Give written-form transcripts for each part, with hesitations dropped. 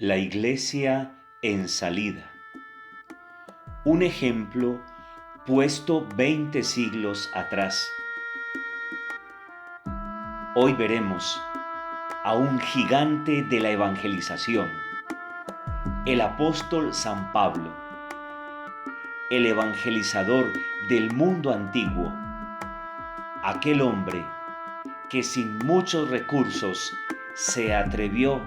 La iglesia en salida. Un ejemplo puesto 20 siglos atrás. Hoy veremos a un gigante de la evangelización, el apóstol San Pablo, el evangelizador del mundo antiguo, aquel hombre que sin muchos recursos se atrevió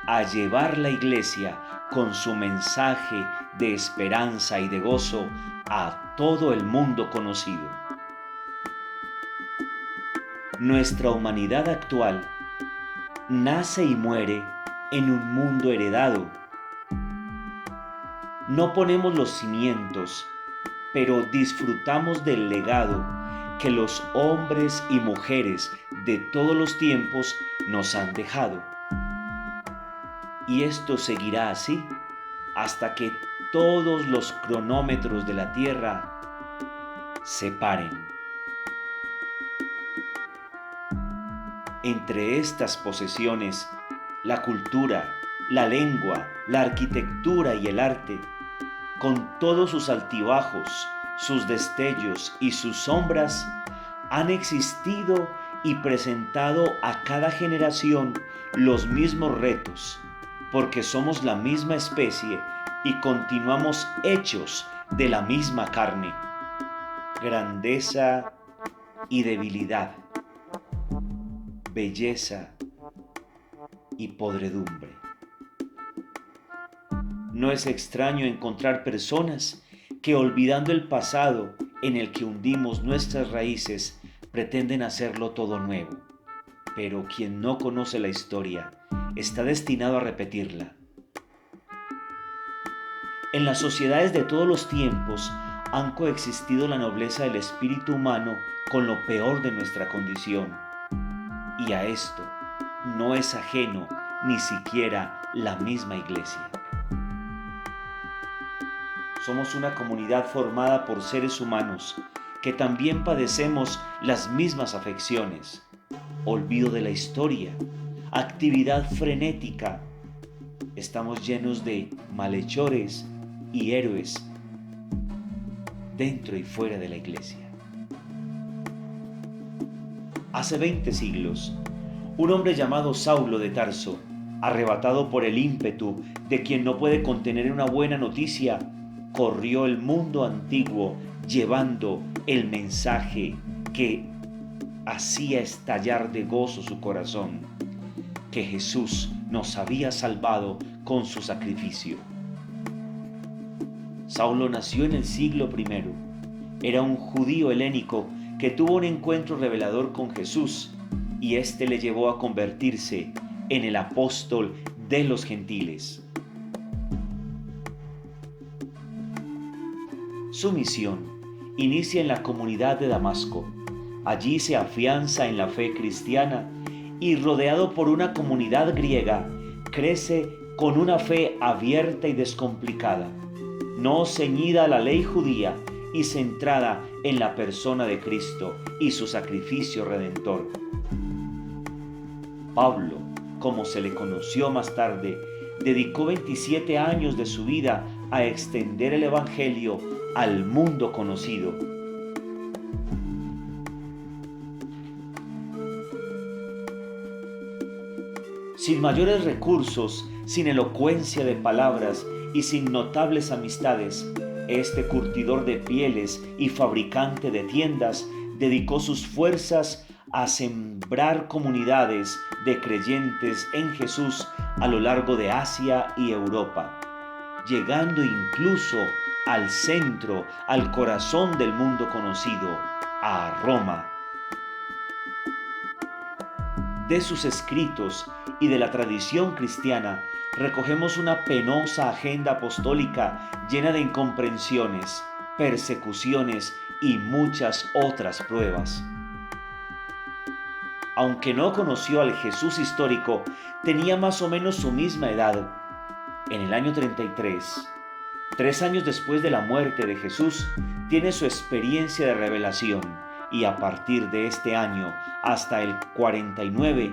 a llevar la iglesia con su mensaje de esperanza y de gozo a todo el mundo conocido. Nuestra humanidad actual nace y muere en un mundo heredado. No ponemos los cimientos, pero disfrutamos del legado que los hombres y mujeres de todos los tiempos nos han dejado. Y esto seguirá así hasta que todos los cronómetros de la Tierra se paren. Entre estas posesiones, la cultura, la lengua, la arquitectura y el arte, con todos sus altibajos, sus destellos y sus sombras, han existido y presentado a cada generación los mismos retos, porque somos la misma especie y continuamos hechos de la misma carne. Grandeza y debilidad, belleza y podredumbre. No es extraño encontrar personas que, olvidando el pasado en el que hundimos nuestras raíces, pretenden hacerlo todo nuevo. Pero quien no conoce la historia está destinado a repetirla. En las sociedades de todos los tiempos han coexistido la nobleza del espíritu humano con lo peor de nuestra condición. Y a esto no es ajeno ni siquiera la misma iglesia. Somos una comunidad formada por seres humanos que también padecemos las mismas afecciones. Olvido de la historia, actividad frenética. Estamos llenos de malhechores y héroes dentro y fuera de la iglesia. Hace 20 siglos, un hombre llamado Saulo de Tarso, arrebatado por el ímpetu de quien no puede contener una buena noticia, corrió el mundo antiguo llevando el mensaje que hacía estallar de gozo su corazón, que Jesús nos había salvado con su sacrificio. Saulo nació en el siglo I. Era un judío helénico que tuvo un encuentro revelador con Jesús y éste le llevó a convertirse en el apóstol de los gentiles. Su misión inicia en la comunidad de Damasco. Allí se afianza en la fe cristiana y, rodeado por una comunidad griega, crece con una fe abierta y descomplicada, no ceñida a la ley judía y centrada en la persona de Cristo y su sacrificio redentor. Pablo, como se le conoció más tarde, dedicó 27 años de su vida a extender el Evangelio al mundo conocido. Sin mayores recursos, sin elocuencia de palabras y sin notables amistades, este curtidor de pieles y fabricante de tiendas dedicó sus fuerzas a sembrar comunidades de creyentes en Jesús a lo largo de Asia y Europa, llegando incluso al centro, al corazón del mundo conocido, a Roma. De sus escritos y de la tradición cristiana recogemos una penosa agenda apostólica llena de incomprensiones, persecuciones y muchas otras pruebas. Aunque no conoció al Jesús histórico, tenía más o menos su misma edad. En el año 33, 3 años después de la muerte de Jesús, tiene su experiencia de revelación y a partir de este año hasta el 49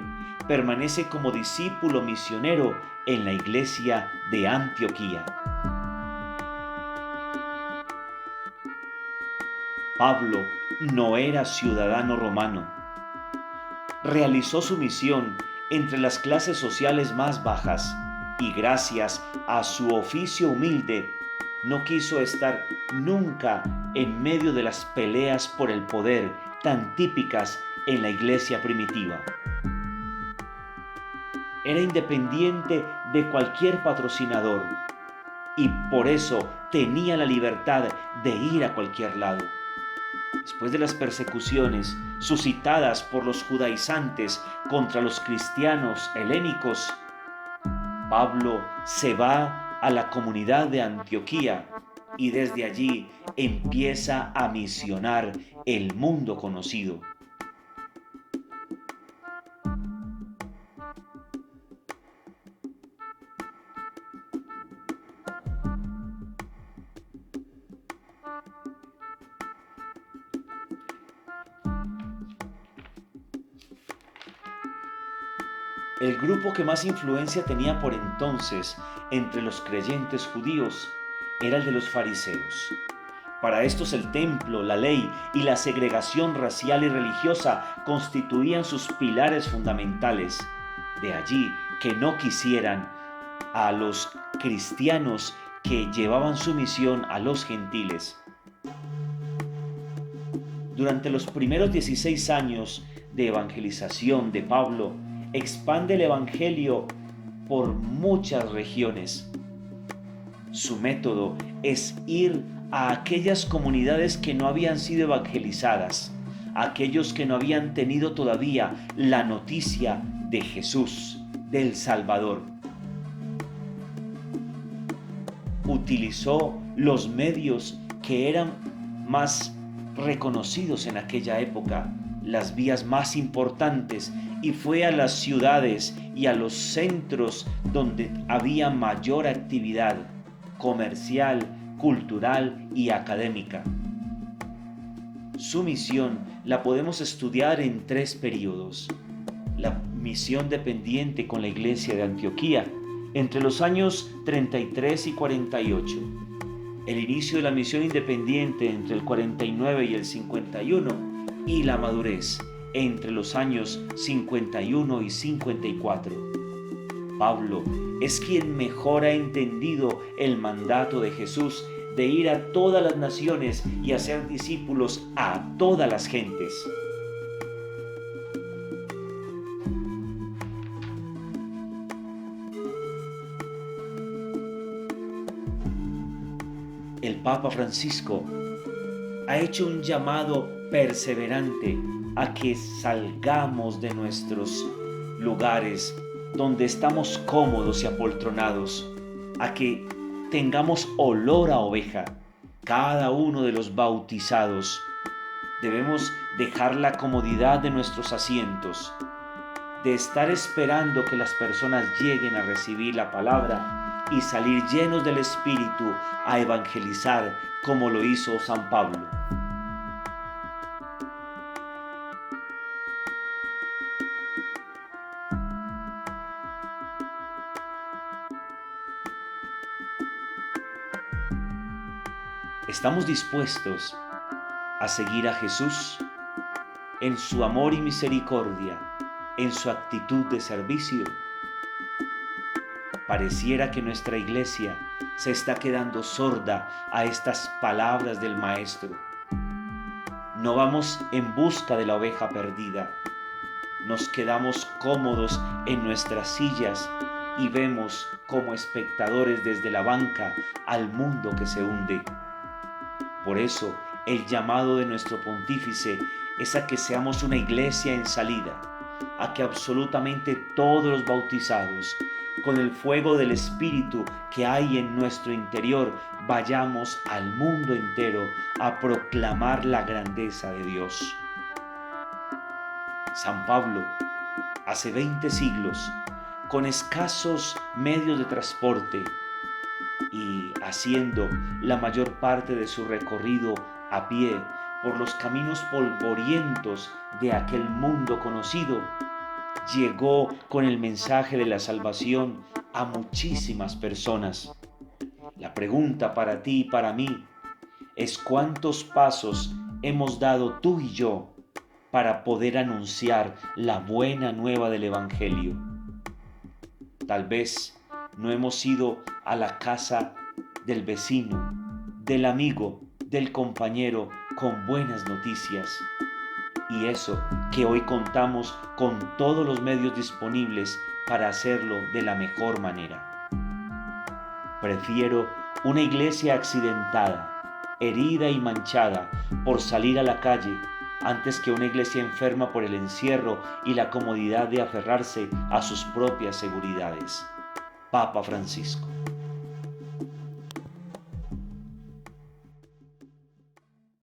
permanece como discípulo misionero en la iglesia de Antioquía. Pablo no era ciudadano romano. Realizó su misión entre las clases sociales más bajas y gracias a su oficio humilde no quiso estar nunca en medio de las peleas por el poder tan típicas en la iglesia primitiva. Era independiente de cualquier patrocinador y por eso tenía la libertad de ir a cualquier lado. Después de las persecuciones suscitadas por los judaizantes contra los cristianos helénicos, Pablo se va a la comunidad de Antioquía y desde allí empieza a misionar el mundo conocido. El grupo que más influencia tenía por entonces entre los creyentes judíos era el de los fariseos. Para estos el templo, la ley y la segregación racial y religiosa constituían sus pilares fundamentales. De allí que no quisieran a los cristianos que llevaban su misión a los gentiles. Durante los primeros 16 años de evangelización de Pablo, expande el evangelio por muchas regiones. Su método es ir a aquellas comunidades que no habían sido evangelizadas, a aquellos que no habían tenido todavía la noticia de Jesús, del Salvador. Utilizó los medios que eran más reconocidos en aquella época, las vías más importantes, y fue a las ciudades y a los centros donde había mayor actividad comercial, cultural y académica. Su misión la podemos estudiar en 3 períodos. La misión dependiente con la iglesia de Antioquía entre los años 33 y 48. El inicio de la misión independiente entre el 49 y el 51 y la madurez entre los años 51 y 54. Pablo es quien mejor ha entendido el mandato de Jesús de ir a todas las naciones y hacer discípulos a todas las gentes. El Papa Francisco ha hecho un llamado perseverante a que salgamos de nuestros lugares donde estamos cómodos y apoltronados, a que tengamos olor a oveja. Cada uno de los bautizados debemos dejar la comodidad de nuestros asientos, de estar esperando que las personas lleguen a recibir la palabra y salir llenos del Espíritu a evangelizar como lo hizo San Pablo. ¿Estamos dispuestos a seguir a Jesús en su amor y misericordia, en su actitud de servicio? Pareciera que nuestra iglesia se está quedando sorda a estas palabras del Maestro. No vamos en busca de la oveja perdida. Nos quedamos cómodos en nuestras sillas y vemos como espectadores desde la banca al mundo que se hunde. Por eso, el llamado de nuestro pontífice es a que seamos una iglesia en salida, a que absolutamente todos los bautizados, con el fuego del Espíritu que hay en nuestro interior, vayamos al mundo entero a proclamar la grandeza de Dios. San Pablo, hace 20 siglos, con escasos medios de transporte, y haciendo la mayor parte de su recorrido a pie por los caminos polvorientos de aquel mundo conocido, llegó con el mensaje de la salvación a muchísimas personas. La pregunta para ti y para mí es cuántos pasos hemos dado tú y yo para poder anunciar la buena nueva del Evangelio. Tal vez no hemos ido a la casa del vecino, del amigo, del compañero con buenas noticias. Y eso que hoy contamos con todos los medios disponibles para hacerlo de la mejor manera. Prefiero una iglesia accidentada, herida y manchada por salir a la calle antes que una iglesia enferma por el encierro y la comodidad de aferrarse a sus propias seguridades. Papa Francisco.